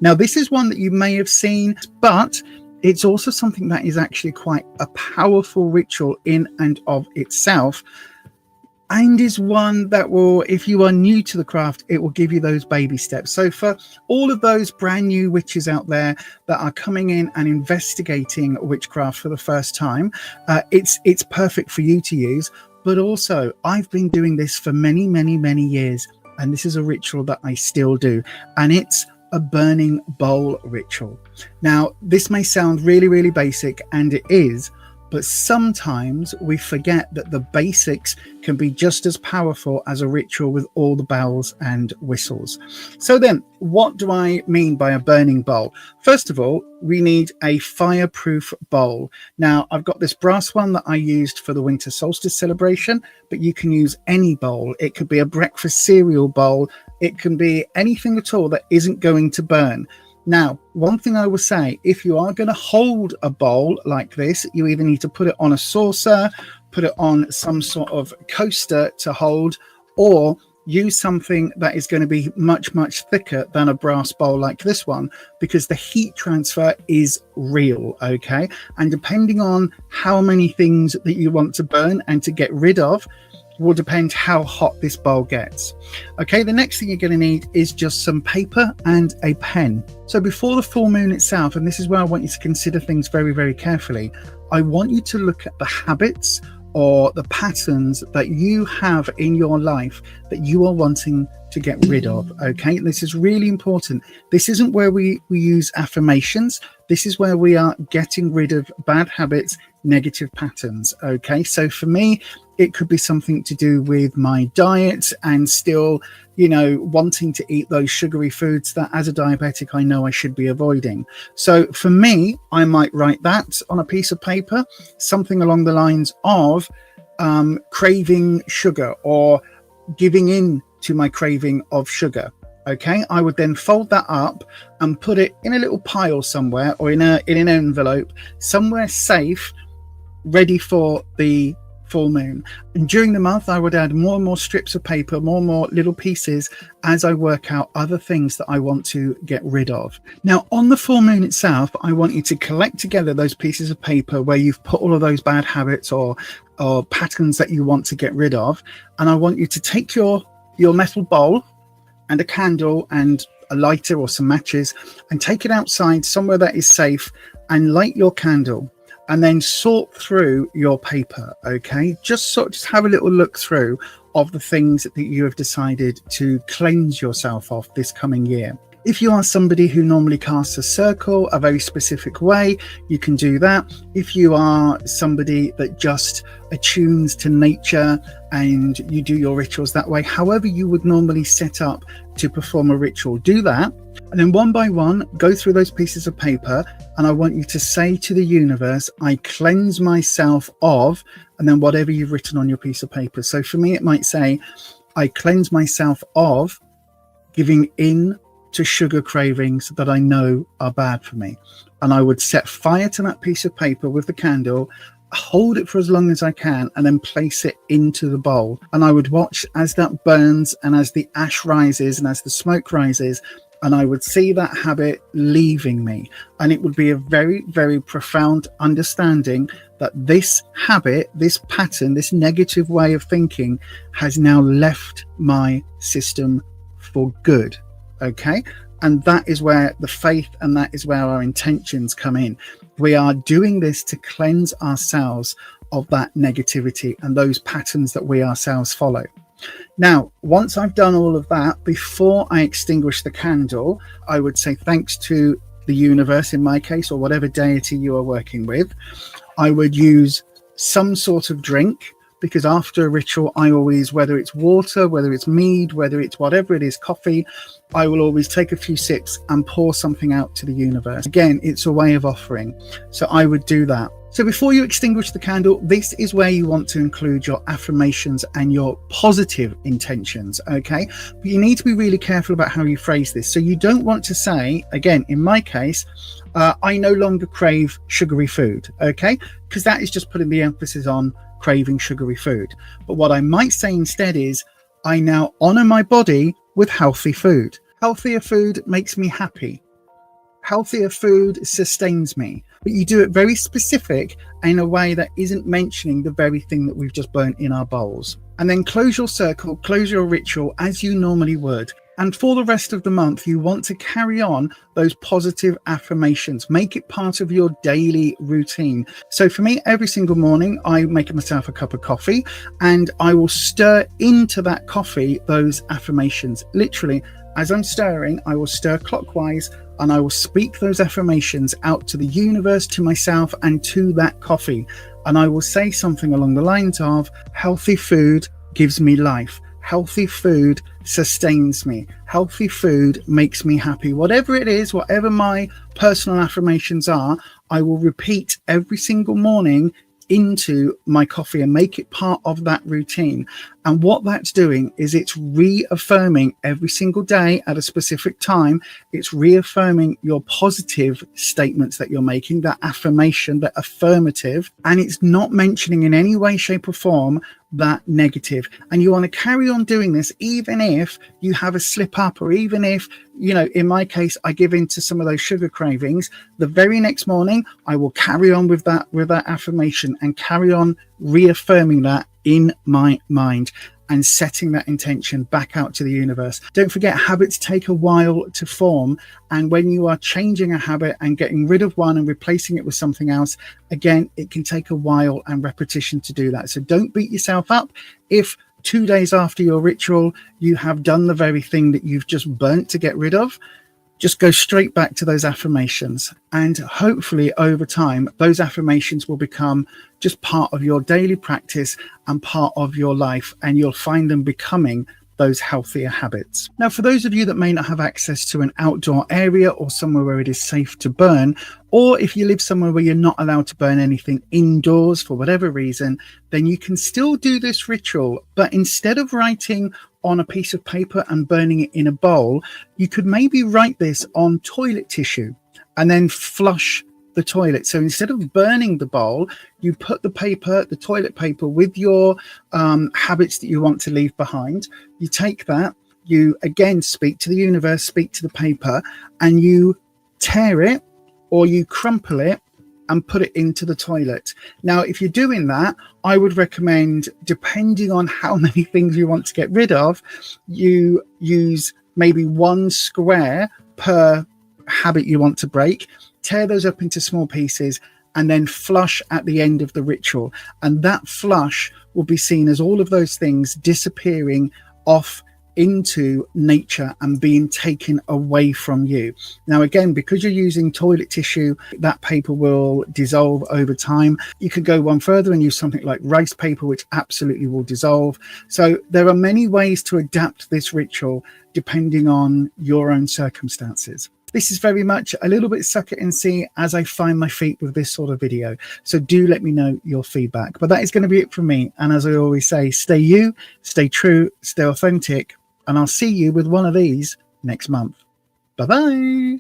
Now, this is one that you may have seen, but it's also something that is actually quite a powerful ritual in and of itself, and is one that will, if you are new to the craft, it will give you those baby steps. So for all of those brand new witches out there that are coming in and investigating witchcraft for the first time, it's perfect for you to use. But also, I've been doing this for many, many, many years, and this is a ritual that I still do, and it's a burning bowl ritual. Now, this may sound really, really basic, and it is, but sometimes we forget that the basics can be just as powerful as a ritual with all the bells and whistles. So then, what do I mean by a burning bowl? First of all, we need a fireproof bowl. Now, I've got this brass one that I used for the winter solstice celebration, but you can use any bowl. It could be a breakfast cereal bowl. It can be anything at all that isn't going to burn. Now, one thing I will say, if you are going to hold a bowl like this, you either need to put it on a saucer, put it on some sort of coaster to hold, or use something that is going to be much, much thicker than a brass bowl like this one, because the heat transfer is real, okay? And depending on how many things that you want to burn and to get rid of, will depend how hot this bowl gets. Okay, the next thing you're going to need is just some paper and a pen. So before the full moon itself, and this is where I want you to consider things very, very carefully, I want you to look at the habits or the patterns that you have in your life that you are wanting to get rid of. Okay, this is really important. This isn't where we use affirmations. This is where we are getting rid of bad habits, negative patterns. Okay, so for me, it could be something to do with my diet and still, you know, wanting to eat those sugary foods that as a diabetic, I know I should be avoiding. So for me, I might write that on a piece of paper, something along the lines of craving sugar or giving in to my craving of sugar. Okay, I would then fold that up and put it in a little pile somewhere, or in an envelope somewhere safe, ready for the full moon. And during the month, I would add more and more strips of paper, more and more little pieces as I work out other things that I want to get rid of. Now, on the full moon itself, I want you to collect together those pieces of paper where you've put all of those bad habits or patterns that you want to get rid of. And I want you to take your metal bowl and a candle and a lighter or some matches and take it outside somewhere that is safe and light your candle. And then sort through your paper, okay? Just have a little look through of the things that you have decided to cleanse yourself of this coming year. If you are somebody who normally casts a circle a very specific way, you can do that. If you are somebody that just attunes to nature and you do your rituals that way, however you would normally set up to perform a ritual, do that. And then one by one, go through those pieces of paper, and I want you to say to the universe, I cleanse myself of, and then whatever you've written on your piece of paper. So for me, it might say, I cleanse myself of giving in to sugar cravings that I know are bad for me. And I would set fire to that piece of paper with the candle, hold it for as long as I can, and then place it into the bowl. And I would watch as that burns and as the ash rises and as the smoke rises, and I would see that habit leaving me. And it would be a very, very profound understanding that this habit, this pattern, this negative way of thinking has now left my system for good. Okay, and that is where the faith and that is where our intentions come in. We are doing this to cleanse ourselves of that negativity and those patterns that we ourselves follow. Now, once I've done all of that, before I extinguish the candle, I would say thanks to the universe, in my case, or whatever deity you are working with. I would use some sort of drink, because after a ritual, I always, whether it's water, whether it's mead, whether it's whatever it is, coffee, I will always take a few sips and pour something out to the universe. Again, it's a way of offering. So I would do that. So before you extinguish the candle, this is where you want to include your affirmations and your positive intentions, okay? But you need to be really careful about how you phrase this. So you don't want to say, again, in my case, I no longer crave sugary food, okay? Because that is just putting the emphasis on craving sugary food. But what I might say instead is, I now honor my body with healthy food. Healthier food makes me happy. Healthier food sustains me. But you do it very specific in a way that isn't mentioning the very thing that we've just burnt in our bowls. And then close your circle, close your ritual as you normally would. And for the rest of the month, you want to carry on those positive affirmations. Make it part of your daily routine. So for me, every single morning, I make myself a cup of coffee and I will stir into that coffee those affirmations. Literally, as I'm stirring, I will stir clockwise and I will speak those affirmations out to the universe, to myself, and to that coffee. And I will say something along the lines of, healthy food gives me life. Healthy food sustains me. Healthy food makes me happy. Whatever it is, whatever my personal affirmations are, I will repeat every single morning into my coffee and make it part of that routine. And what that's doing is it's reaffirming every single day at a specific time. It's reaffirming your positive statements that you're making, that affirmation, that affirmative, and it's not mentioning in any way, shape or form that negative. And you want to carry on doing this even if you have a slip up, or even if, you know, in my case, I give in to some of those sugar cravings. The very next morning I will carry on with that affirmation and carry on reaffirming that in my mind and setting that intention back out to the universe. Don't forget, habits take a while to form, and when you are changing a habit and getting rid of one and replacing it with something else, again, it can take a while and repetition to do that. So don't beat yourself up if 2 days after your ritual you have done the very thing that you've just burnt to get rid of. Just go straight back to those affirmations, and hopefully over time those affirmations will become just part of your daily practice and part of your life, and you'll find them becoming those healthier habits. Now, for those of you that may not have access to an outdoor area or somewhere where it is safe to burn, or if you live somewhere where you're not allowed to burn anything indoors for whatever reason, then you can still do this ritual, but instead of writing on a piece of paper and burning it in a bowl, you could maybe write this on toilet tissue and then flush the toilet. So instead of burning the bowl, you put the toilet paper with your habits that you want to leave behind. You take that, you again speak to the universe, speak to the paper, and you tear it or you crumple it and put it into the toilet. Now, if you're doing that, I would recommend, depending on how many things you want to get rid of, you use maybe 1 square per habit you want to break. Tear those up into small pieces and then flush at the end of the ritual. And that flush will be seen as all of those things disappearing off into nature and being taken away from you. Now, again, because you're using toilet tissue, that paper will dissolve over time. You could go one further and use something like rice paper, which absolutely will dissolve. So there are many ways to adapt this ritual depending on your own circumstances. This is very much a little bit suck it and see as I find my feet with this sort of video. So do let me know your feedback. But that is going to be it from me. And as I always say, stay you, stay true, stay authentic, and I'll see you with one of these next month. Bye-bye.